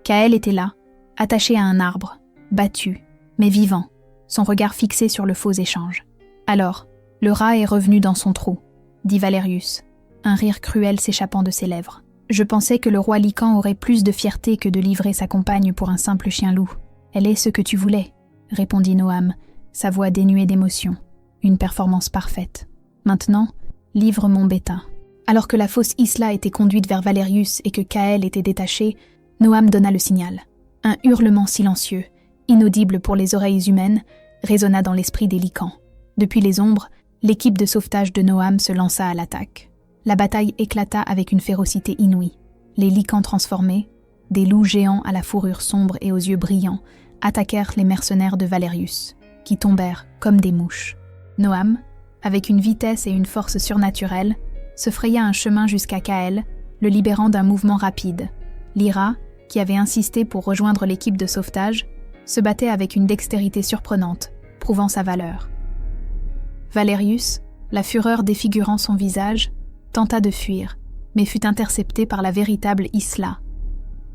Kaël était là, attaché à un arbre, battu, mais vivant, son regard fixé sur le faux échange. Alors, le rat est revenu dans son trou, dit Valerius, un rire cruel s'échappant de ses lèvres. Je pensais que le roi Lycan aurait plus de fierté que de livrer sa compagne pour un simple chien-loup. Elle est ce que tu voulais, répondit Noam, sa voix dénuée d'émotion. Une performance parfaite. Maintenant, livre mon bêta. Alors que la fausse Isla était conduite vers Valerius et que Kaël était détaché, Noam donna le signal. Un hurlement silencieux, inaudible pour les oreilles humaines, résonna dans l'esprit des Lycans. Depuis les ombres, l'équipe de sauvetage de Noam se lança à l'attaque. La bataille éclata avec une férocité inouïe. Les Lycans transformés, des loups géants à la fourrure sombre et aux yeux brillants, attaquèrent les mercenaires de Valerius, qui tombèrent comme des mouches. Noam, avec une vitesse et une force surnaturelles, se fraya un chemin jusqu'à Kaël, le libérant d'un mouvement rapide. Lyra, qui avait insisté pour rejoindre l'équipe de sauvetage, se battait avec une dextérité surprenante, prouvant sa valeur. Valerius, la fureur défigurant son visage, tenta de fuir, mais fut intercepté par la véritable Isla.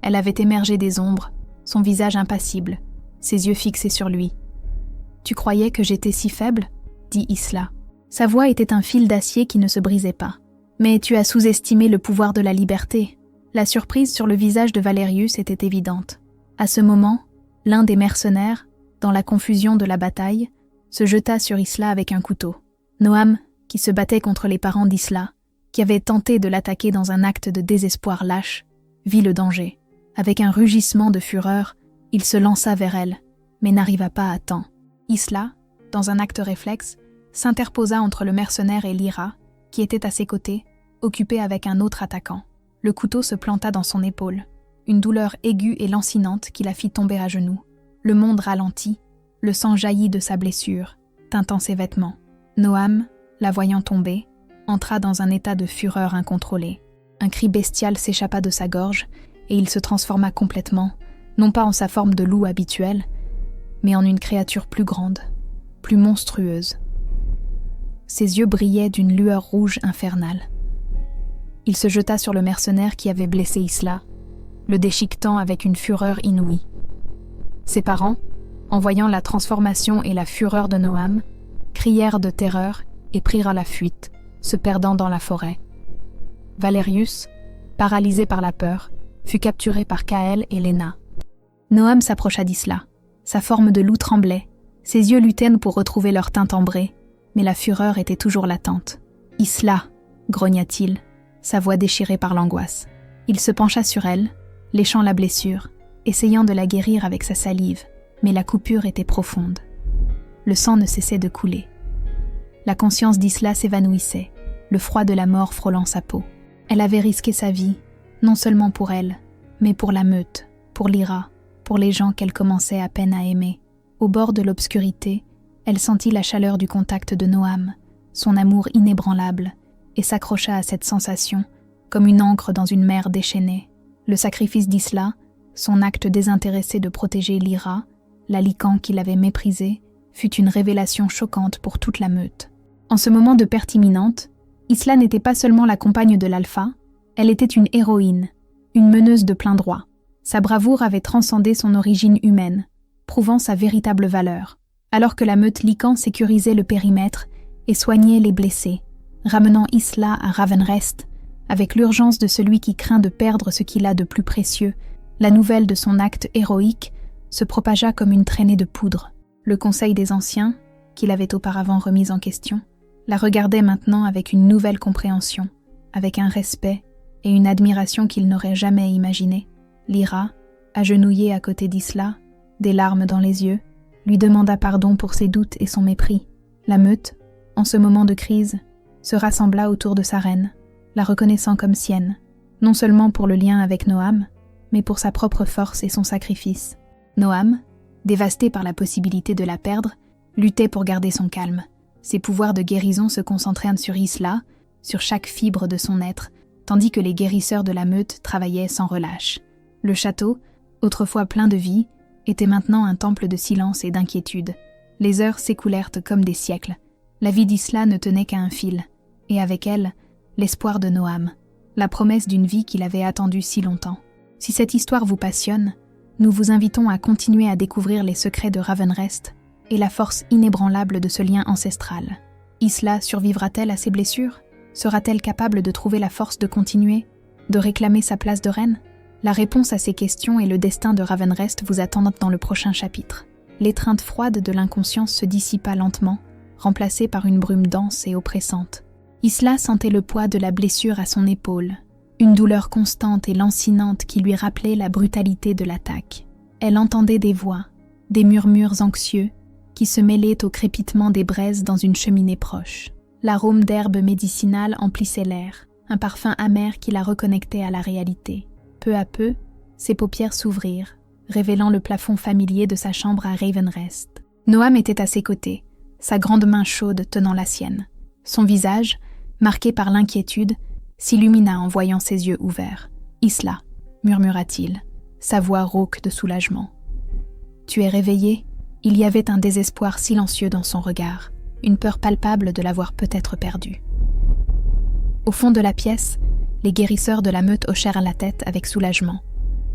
Elle avait émergé des ombres, son visage impassible, ses yeux fixés sur lui. « Tu croyais que j'étais si faible ?» dit Isla. Sa voix était un fil d'acier qui ne se brisait pas. « Mais tu as sous-estimé le pouvoir de la liberté. » La surprise sur le visage de Valerius était évidente. À ce moment, l'un des mercenaires, dans la confusion de la bataille, se jeta sur Isla avec un couteau. Noam, qui se battait contre les parents d'Isla, qui avait tenté de l'attaquer dans un acte de désespoir lâche, vit le danger. Avec un rugissement de fureur, il se lança vers elle, mais n'arriva pas à temps. Isla, dans un acte réflexe, s'interposa entre le mercenaire et Lyra, qui était à ses côtés, occupé avec un autre attaquant. Le couteau se planta dans son épaule, une douleur aiguë et lancinante qui la fit tomber à genoux. Le monde ralentit, le sang jaillit de sa blessure, teintant ses vêtements. Noam, la voyant tomber, entra dans un état de fureur incontrôlée. Un cri bestial s'échappa de sa gorge et il se transforma complètement, non pas en sa forme de loup habituelle, mais en une créature plus grande, plus monstrueuse. Ses yeux brillaient d'une lueur rouge infernale. Il se jeta sur le mercenaire qui avait blessé Isla, le déchiquetant avec une fureur inouïe. Ses parents, en voyant la transformation et la fureur de Noam, crièrent de terreur et prirent la fuite, se perdant dans la forêt. Valerius, paralysé par la peur, fut capturé par Kaël et Léna. Noam s'approcha d'Isla. Sa forme de loup tremblait. Ses yeux luttaient pour retrouver leur teinte ambrée, mais la fureur était toujours latente. « Isla !» grogna-t-il, sa voix déchirée par l'angoisse. Il se pencha sur elle, léchant la blessure, essayant de la guérir avec sa salive, mais la coupure était profonde. Le sang ne cessait de couler. La conscience d'Isla s'évanouissait, le froid de la mort frôlant sa peau. Elle avait risqué sa vie, non seulement pour elle, mais pour la meute, pour Lyra, pour les gens qu'elle commençait à peine à aimer. Au bord de l'obscurité, elle sentit la chaleur du contact de Noam, son amour inébranlable, et s'accrocha à cette sensation, comme une ancre dans une mer déchaînée. Le sacrifice d'Isla, son acte désintéressé de protéger Lyra, la Lycan qu'il avait méprisée, fut une révélation choquante pour toute la meute. En ce moment de perte imminente, Isla n'était pas seulement la compagne de l'Alpha, elle était une héroïne, une meneuse de plein droit. Sa bravoure avait transcendé son origine humaine, prouvant sa véritable valeur, alors que la meute Lycan sécurisait le périmètre et soignait les blessés, ramenant Isla à Ravenrest, avec l'urgence de celui qui craint de perdre ce qu'il a de plus précieux. La nouvelle de son acte héroïque se propagea comme une traînée de poudre. Le conseil des anciens, qu'il avait auparavant remise en question, la regardait maintenant avec une nouvelle compréhension, avec un respect et une admiration qu'il n'aurait jamais imaginé. Lyra, agenouillée à côté d'Isla, des larmes dans les yeux, lui demanda pardon pour ses doutes et son mépris. La meute, en ce moment de crise, se rassembla autour de sa reine, la reconnaissant comme sienne, non seulement pour le lien avec Noam, mais pour sa propre force et son sacrifice. Noam, dévasté par la possibilité de la perdre, luttait pour garder son calme. Ses pouvoirs de guérison se concentraient sur Isla, sur chaque fibre de son être, tandis que les guérisseurs de la meute travaillaient sans relâche. Le château, autrefois plein de vie, était maintenant un temple de silence et d'inquiétude. Les heures s'écoulèrent comme des siècles. La vie d'Isla ne tenait qu'à un fil, et avec elle, l'espoir de Noam, la promesse d'une vie qu'il avait attendue si longtemps. Si cette histoire vous passionne, nous vous invitons à continuer à découvrir les secrets de Ravenrest et la force inébranlable de ce lien ancestral. Isla survivra-t-elle à ses blessures? Sera-t-elle capable de trouver la force de continuer, de réclamer sa place de reine? La réponse à ces questions et le destin de Ravenrest vous attendent dans le prochain chapitre. L'étreinte froide de l'inconscience se dissipa lentement, remplacée par une brume dense et oppressante. Isla sentait le poids de la blessure à son épaule, une douleur constante et lancinante qui lui rappelait la brutalité de l'attaque. Elle entendait des voix, des murmures anxieux, qui se mêlaient au crépitement des braises dans une cheminée proche. L'arôme d'herbes médicinales emplissait l'air, un parfum amer qui la reconnectait à la réalité. Peu à peu, ses paupières s'ouvrirent, révélant le plafond familier de sa chambre à Ravenrest. Noam était à ses côtés, sa grande main chaude tenant la sienne. Son visage, marqué par l'inquiétude, s'illumina en voyant ses yeux ouverts. « Isla » murmura-t-il, sa voix rauque de soulagement. « Tu es réveillée ?» Il y avait un désespoir silencieux dans son regard, une peur palpable de l'avoir peut-être perdue. Au fond de la pièce, les guérisseurs de la meute hochèrent la tête avec soulagement,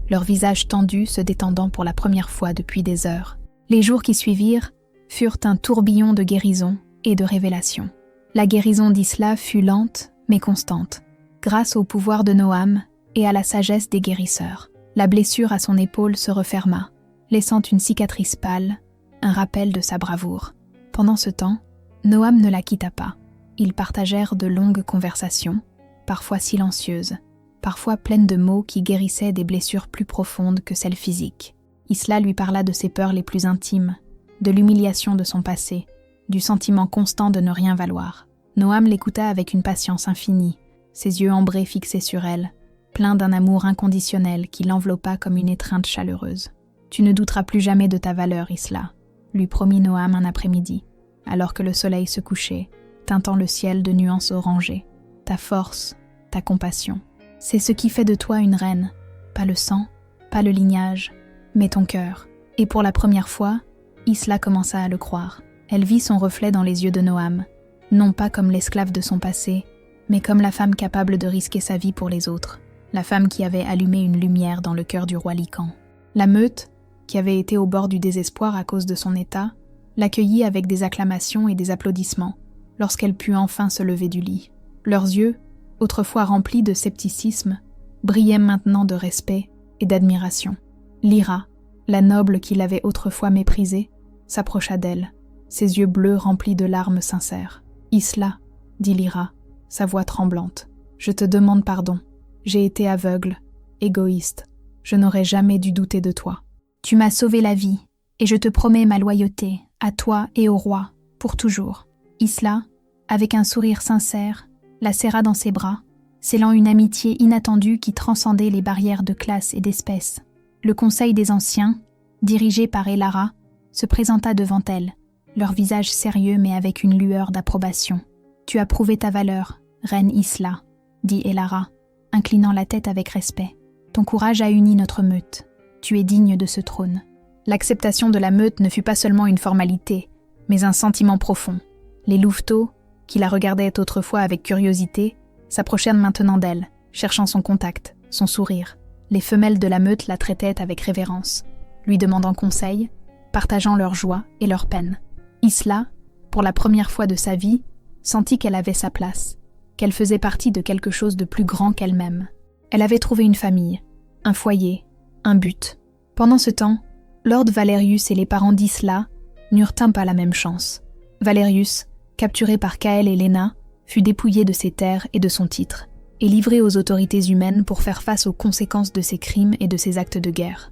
leurs visages tendus se détendant pour la première fois depuis des heures. Les jours qui suivirent furent un tourbillon de guérison et de révélation. La guérison d'Isla fut lente mais constante, grâce au pouvoir de Noam et à la sagesse des guérisseurs. La blessure à son épaule se referma, laissant une cicatrice pâle, un rappel de sa bravoure. Pendant ce temps, Noam ne la quitta pas. Ils partagèrent de longues conversations, parfois silencieuses, parfois pleines de mots qui guérissaient des blessures plus profondes que celles physiques. Isla lui parla de ses peurs les plus intimes, de l'humiliation de son passé, du sentiment constant de ne rien valoir. Noam l'écouta avec une patience infinie, ses yeux ambrés fixés sur elle, pleins d'un amour inconditionnel qui l'enveloppa comme une étreinte chaleureuse. « Tu ne douteras plus jamais de ta valeur, Isla », lui promit Noam un après-midi, alors que le soleil se couchait, teintant le ciel de nuances orangées. « Ta force, ta compassion, c'est ce qui fait de toi une reine, pas le sang, pas le lignage, mais ton cœur. » Et pour la première fois, Isla commença à le croire. Elle vit son reflet dans les yeux de Noam, non pas comme l'esclave de son passé, mais comme la femme capable de risquer sa vie pour les autres, la femme qui avait allumé une lumière dans le cœur du roi Lycan. La meute, qui avait été au bord du désespoir à cause de son état, l'accueillit avec des acclamations et des applaudissements, lorsqu'elle put enfin se lever du lit. Leurs yeux, autrefois remplie de scepticisme, brillait maintenant de respect et d'admiration. Lyra, la noble qui l'avait autrefois méprisée, s'approcha d'elle, ses yeux bleus remplis de larmes sincères. « Isla, » dit Lyra, sa voix tremblante, « je te demande pardon. J'ai été aveugle, égoïste. Je n'aurais jamais dû douter de toi. Tu m'as sauvé la vie, et je te promets ma loyauté, à toi et au roi, pour toujours. » Isla, avec un sourire sincère, la serra dans ses bras, scellant une amitié inattendue qui transcendait les barrières de classe et d'espèce. Le conseil des anciens, dirigé par Elara, se présenta devant elle, leur visage sérieux mais avec une lueur d'approbation. « Tu as prouvé ta valeur, reine Isla, » dit Elara, inclinant la tête avec respect. « Ton courage a uni notre meute. Tu es digne de ce trône. » L'acceptation de la meute ne fut pas seulement une formalité, mais un sentiment profond. Les louveteaux, qui la regardaient autrefois avec curiosité, s'approchèrent maintenant d'elle, cherchant son contact, son sourire. Les femelles de la meute la traitaient avec révérence, lui demandant conseil, partageant leur joie et leur peine. Isla, pour la première fois de sa vie, sentit qu'elle avait sa place, qu'elle faisait partie de quelque chose de plus grand qu'elle-même. Elle avait trouvé une famille, un foyer, un but. Pendant ce temps, Lord Valerius et les parents d'Isla n'eurent pas la même chance. Valerius, capturé par Kael et Lena, fut dépouillé de ses terres et de son titre, et livré aux autorités humaines pour faire face aux conséquences de ses crimes et de ses actes de guerre.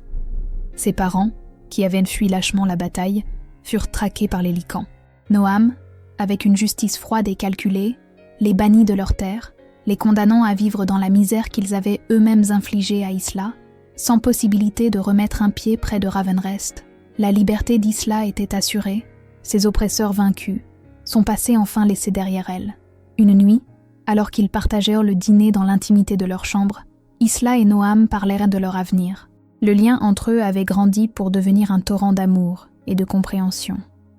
Ses parents, qui avaient fui lâchement la bataille, furent traqués par les Lycans. Noam, avec une justice froide et calculée, les bannit de leurs terres, les condamnant à vivre dans la misère qu'ils avaient eux-mêmes infligée à Isla, sans possibilité de remettre un pied près de Ravenrest. La liberté d'Isla était assurée, ses oppresseurs vaincus, son passé enfin laissé derrière elle. Une nuit, alors qu'ils partagèrent le dîner dans l'intimité de leur chambre, Isla et Noam parlèrent de leur avenir. Le lien entre eux avait grandi pour devenir un torrent d'amour et de compréhension.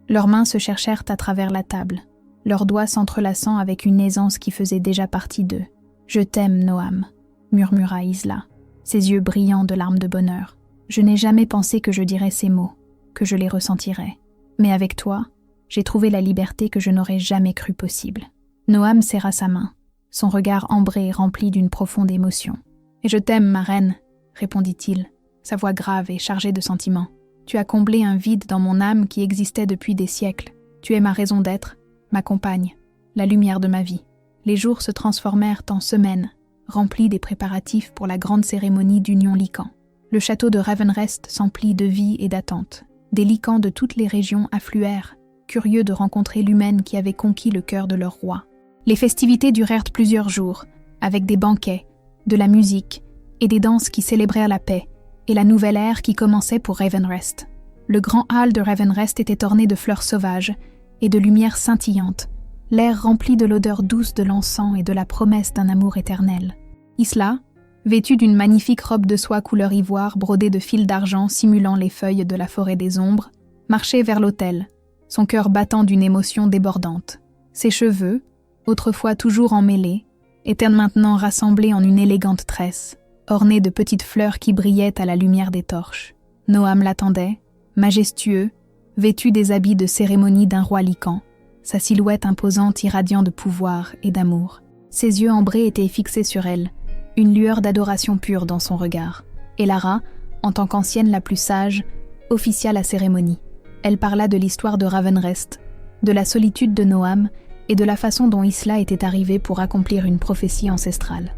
Leurs mains se cherchèrent à travers la table, leurs doigts s'entrelaçant avec une aisance qui faisait déjà partie d'eux. « Je t'aime, Noam », murmura Isla, ses yeux brillants de larmes de bonheur. « Je n'ai jamais pensé que je dirais ces mots, que je les ressentirais. Mais avec toi, j'ai trouvé la liberté que je n'aurais jamais cru possible. » Noam serra sa main, son regard ambré rempli d'une profonde émotion. « Et je t'aime, ma reine, » répondit-il, sa voix grave et chargée de sentiments. « Tu as comblé un vide dans mon âme qui existait depuis des siècles. Tu es ma raison d'être, ma compagne, la lumière de ma vie. » Les jours se transformèrent en semaines, remplis des préparatifs pour la grande cérémonie d'union Lycan. Le château de Ravenrest s'emplit de vie et d'attente. Des Lycans de toutes les régions affluèrent, curieux de rencontrer l'humaine qui avait conquis le cœur de leur roi. Les festivités durèrent plusieurs jours, avec des banquets, de la musique et des danses qui célébrèrent la paix et la nouvelle ère qui commençait pour Ravenrest. Le grand hall de Ravenrest était orné de fleurs sauvages et de lumières scintillantes, l'air rempli de l'odeur douce de l'encens et de la promesse d'un amour éternel. Isla, vêtue d'une magnifique robe de soie couleur ivoire brodée de fils d'argent simulant les feuilles de la forêt des ombres, marchait vers l'autel, son cœur battant d'une émotion débordante. Ses cheveux, autrefois toujours emmêlés, étaient maintenant rassemblés en une élégante tresse, ornée de petites fleurs qui brillaient à la lumière des torches. Noam l'attendait, majestueux, vêtu des habits de cérémonie d'un roi Lycan, sa silhouette imposante irradiant de pouvoir et d'amour. Ses yeux ambrés étaient fixés sur elle, une lueur d'adoration pure dans son regard. Elara, en tant qu'ancienne la plus sage, officia la cérémonie. Elle parla de l'histoire de Ravenrest, de la solitude de Noam et de la façon dont Isla était arrivée pour accomplir une prophétie ancestrale.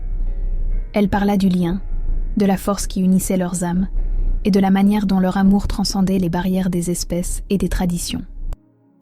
Elle parla du lien, de la force qui unissait leurs âmes et de la manière dont leur amour transcendait les barrières des espèces et des traditions.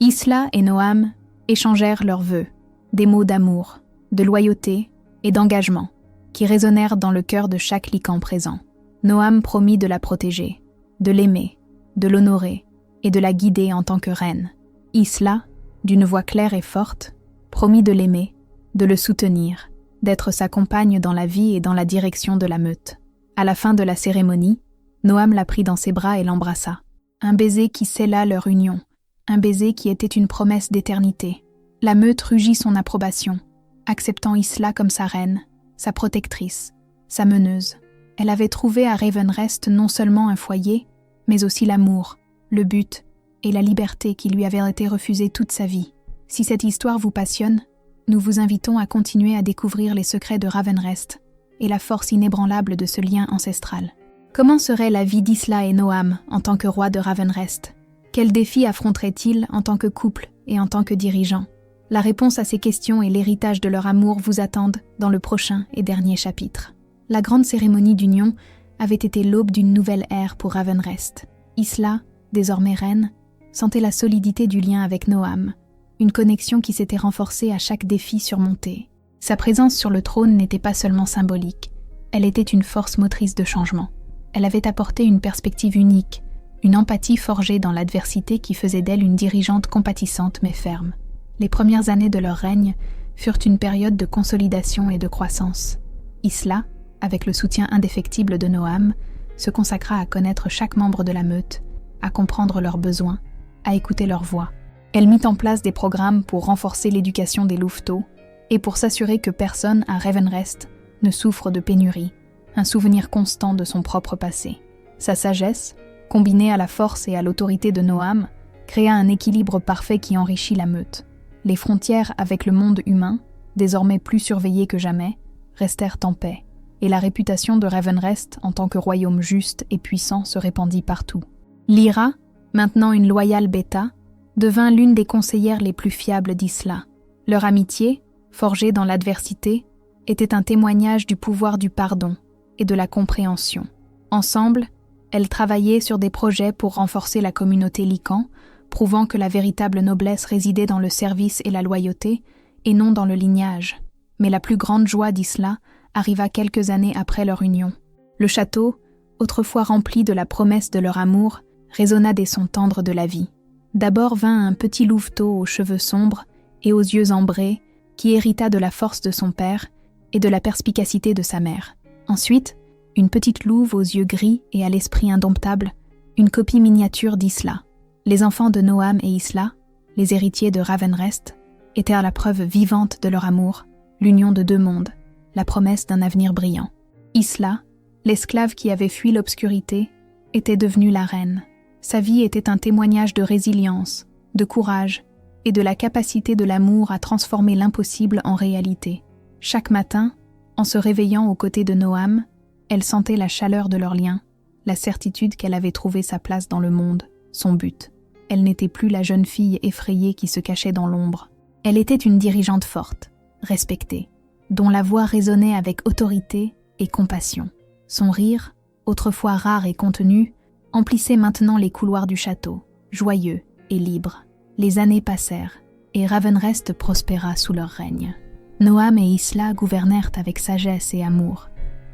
Isla et Noam échangèrent leurs vœux, des mots d'amour, de loyauté et d'engagement qui résonnèrent dans le cœur de chaque Lycan présent. Noam promit de la protéger, de l'aimer, de l'honorer et de la guider en tant que reine. Isla, d'une voix claire et forte, promit de l'aimer, de le soutenir, d'être sa compagne dans la vie et dans la direction de la meute. À la fin de la cérémonie, Noam la prit dans ses bras et l'embrassa. Un baiser qui scella leur union, un baiser qui était une promesse d'éternité. La meute rugit son approbation, acceptant Isla comme sa reine, sa protectrice, sa meneuse. Elle avait trouvé à Ravenrest non seulement un foyer, mais aussi l'amour, le but et la liberté qui lui avaient été refusés toute sa vie. Si cette histoire vous passionne, nous vous invitons à continuer à découvrir les secrets de Ravenrest et la force inébranlable de ce lien ancestral. Comment serait la vie d'Isla et Noam en tant que roi de Ravenrest? Quels défis affronteraient-ils en tant que couple et en tant que dirigeants? La réponse à ces questions et l'héritage de leur amour vous attendent dans le prochain et dernier chapitre. La grande cérémonie d'union avait été l'aube d'une nouvelle ère pour Ravenrest. Isla, désormais reine, sentait la solidité du lien avec Noam, une connexion qui s'était renforcée à chaque défi surmonté. Sa présence sur le trône n'était pas seulement symbolique, elle était une force motrice de changement. Elle avait apporté une perspective unique, une empathie forgée dans l'adversité qui faisait d'elle une dirigeante compatissante mais ferme. Les premières années de leur règne furent une période de consolidation et de croissance. Isla, avec le soutien indéfectible de Noam, se consacra à connaître chaque membre de la meute, à comprendre leurs besoins, à écouter leur voix. Elle mit en place des programmes pour renforcer l'éducation des louveteaux et pour s'assurer que personne à Ravenrest ne souffre de pénurie, un souvenir constant de son propre passé. Sa sagesse, combinée à la force et à l'autorité de Noam, créa un équilibre parfait qui enrichit la meute. Les frontières avec le monde humain, désormais plus surveillées que jamais, restèrent en paix, et la réputation de Ravenrest en tant que royaume juste et puissant se répandit partout. Lyra, maintenant une loyale bêta, devint l'une des conseillères les plus fiables d'Isla. Leur amitié, forgée dans l'adversité, était un témoignage du pouvoir du pardon et de la compréhension. Ensemble, elles travaillaient sur des projets pour renforcer la communauté Lycan, prouvant que la véritable noblesse résidait dans le service et la loyauté, et non dans le lignage. Mais la plus grande joie d'Isla arriva quelques années après leur union. Le château, autrefois rempli de la promesse de leur amour, résonna des sons tendres de la vie. D'abord vint un petit louveteau aux cheveux sombres et aux yeux ambrés, qui hérita de la force de son père et de la perspicacité de sa mère. Ensuite, une petite louve aux yeux gris et à l'esprit indomptable, une copie miniature d'Isla. Les enfants de Noam et Isla, les héritiers de Ravenrest, étaient la preuve vivante de leur amour, l'union de deux mondes, la promesse d'un avenir brillant. Isla, l'esclave qui avait fui l'obscurité, était devenue la reine. Sa vie était un témoignage de résilience, de courage et de la capacité de l'amour à transformer l'impossible en réalité. Chaque matin, en se réveillant aux côtés de Noam, elle sentait la chaleur de leur lien, la certitude qu'elle avait trouvé sa place dans le monde, son but. Elle n'était plus la jeune fille effrayée qui se cachait dans l'ombre. Elle était une dirigeante forte, respectée, dont la voix résonnait avec autorité et compassion. Son rire, autrefois rare et contenu, emplissait maintenant les couloirs du château, joyeux et libre. Les années passèrent, et Ravenrest prospéra sous leur règne. Noam et Isla gouvernèrent avec sagesse et amour,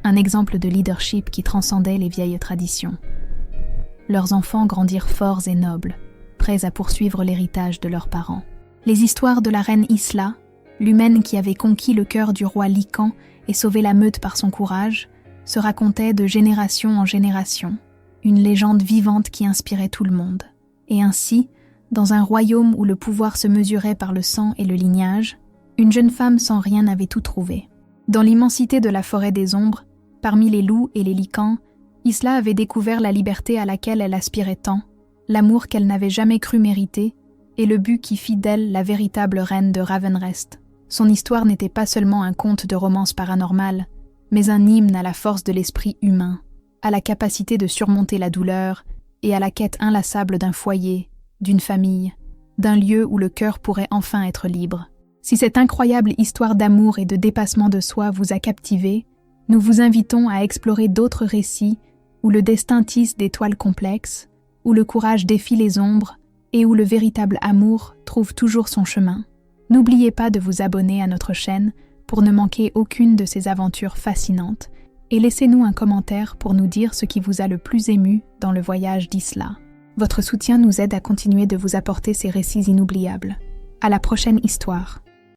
un exemple de leadership qui transcendait les vieilles traditions. Leurs enfants grandirent forts et nobles, prêts à poursuivre l'héritage de leurs parents. Les histoires de la reine Isla, l'humaine qui avait conquis le cœur du roi Lycan et sauvé la meute par son courage, se racontaient de génération en génération, une légende vivante qui inspirait tout le monde. Et ainsi, dans un royaume où le pouvoir se mesurait par le sang et le lignage, une jeune femme sans rien avait tout trouvé. Dans l'immensité de la forêt des ombres, parmi les loups et les licans, Isla avait découvert la liberté à laquelle elle aspirait tant, l'amour qu'elle n'avait jamais cru mériter, et le but qui fit d'elle la véritable reine de Ravenrest. Son histoire n'était pas seulement un conte de romance paranormale, mais un hymne à la force de l'esprit humain, à la capacité de surmonter la douleur et à la quête inlassable d'un foyer, d'une famille, d'un lieu où le cœur pourrait enfin être libre. Si cette incroyable histoire d'amour et de dépassement de soi vous a captivé, nous vous invitons à explorer d'autres récits où le destin tisse des toiles complexes, où le courage défie les ombres et où le véritable amour trouve toujours son chemin. N'oubliez pas de vous abonner à notre chaîne pour ne manquer aucune de ces aventures fascinantes et laissez-nous un commentaire pour nous dire ce qui vous a le plus ému dans le voyage d'Isla. Votre soutien nous aide à continuer de vous apporter ces récits inoubliables. À la prochaine histoire.